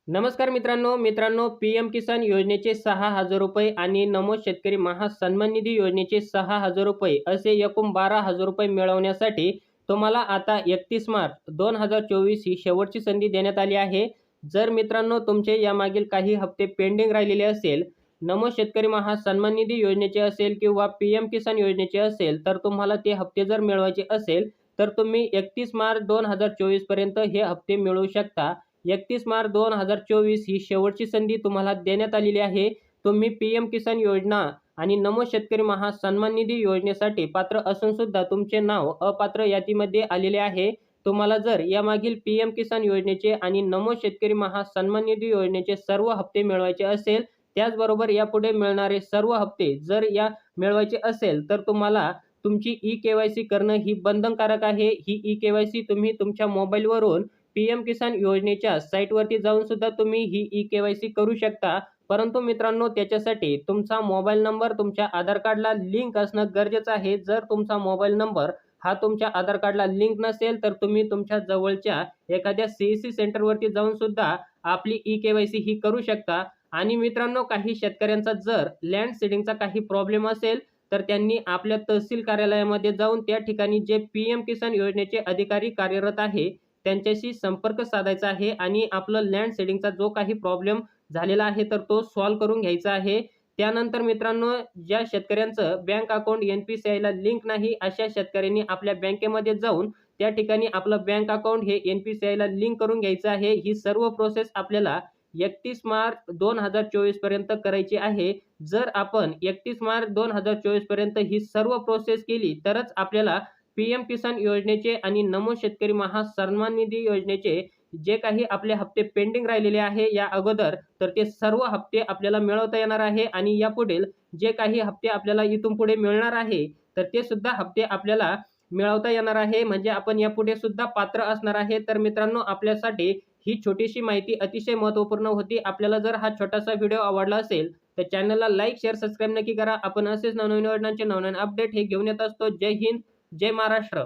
नमस्कार मित्रांनो पीएम किसान योजनेचे 6,000 रुपये आणि नमो शेतकरी महासन्मान निधी योजनेचे 6,000 रुपये असे एकूण 12,000 रुपये मिळवण्यासाठी तुम्हाला आता 31 मार्च 2024 ही शेवटची संधी देण्यात आली आहे। जर मित्रांनो तुमचे यामागील काही हप्ते पेंडिंग राहिलेले असेल, नमो शेतकरी महासन्मान निधी योजनेचे असेल किंवा पीएम किसान योजनेचे असेल, तर तुम्हाला ते हप्ते जर मिळवायचे असेल तर तुम्ही 31 मार्च 2024 पर्यंत हे हप्ते मिळवू शकता। 31 मार्च 2024 ही शेवटची संधी तुम्हाला देण्यात आलेली आहे। तुम्ही पीएम किसान योजना आणि नमो शेतकरी महासन्मान निधी योजनेसाठी पात्र असून सुद्धा तुमचे नाव अपात्र यादीमध्ये आलेले आहे। तुम्हाला जर यामागील पीएम किसान योजनेचे आणि नमो शेतकरी महासन्मान निधी योजनेचे सर्व हप्ते मिळवायचे असेल, त्याचबरोबर यापुढे मिळणारे सर्व हप्ते जर या मिळवायचे असेल, तर तुम्हाला तुमची ई-केवायसी करणं ही बंधनकारक आहे। ही ई-केवायसी तुम्ही तुमच्या मोबाईलवरून पीएम किसान योजनेच्या साईटवरती जाऊन सुद्धा तुम्ही ही ई-केवायसी करू शकता। परंतु मित्रांनो त्याच्यासाठी तुमचा मोबाईल नंबर तुमच्या आधार कार्डला लिंक असणं गरजेचं आहे। जर तुमचा मोबाईल नंबर हा तुमच्या आधार कार्डला लिंक नसेल, तर तुम्ही तुमच्या जवळच्या एखाद्या सीएससी सेंटरवरती जाऊन सुद्धा आपली ई-केवायसी ही करू शकता। आणि मित्रांनो काही शेतकऱ्यांचा जर लँड सीडिंगचा काही प्रॉब्लेम असेल, तर त्यांनी आपल्या तहसील कार्यालयामध्ये जाऊन त्या ठिकाणी जे पीएम किसान योजनेचे अधिकारी कार्यरत आहे त्यांच्याशी संपर्क साधायचा आहे आणि आपलं लँड सीडिंगचा जो काही प्रॉब्लेम झालेला आहे तर तो सॉल्व्ह करून घ्यायचा आहे। त्यानंतर मित्रांनो ज्या शेतकऱ्यांचं बँक अकाउंट एन-पी-सी-आयला लिंक नाही, अशा शेतकऱ्यांनी आपल्या बँकेमध्ये जाऊन त्या ठिकाणी आपलं बँक अकाउंट हे एन-पी-सी-आयला लिंक करून घ्यायचं आहे। ही सर्व प्रोसेस आपल्याला 31 मार्च 2024 पर्यंत करायची आहे। जर आपण 31 मार्च 2024 पर्यंत ही सर्व प्रोसेस केली तरच आपल्याला पीएम किसान योजनेचे आणि नमो शेतकरी महासन्मान निधी योजनेचे जे काही आपले हप्ते पेंडिंग राहिलेले आहे या अगोदर, तर ते सर्व हप्ते आपल्याला मिळवता येणार आहे आणि यापुढील जे काही हप्ते आपल्याला इथून पुढे मिळणार आहे, तर ते सुद्धा हप्ते आपल्याला मिळवता येणार आहे। म्हणजे आपण यापुढे सुद्धा पात्र असणार आहे। तर मित्रांनो आपल्यासाठी ही छोटीशी माहिती अतिशय महत्त्वपूर्ण होती। आपल्याला जर हा छोटासा व्हिडिओ आवडला असेल तर चॅनलला लाईक, शेअर, सबस्क्राईब नक्की करा। आपण असेच नवनवीन योजनांचे नवनवीन अपडेट हे घेऊन येत असतो। जय हिंद, जय महाराष्ट्र।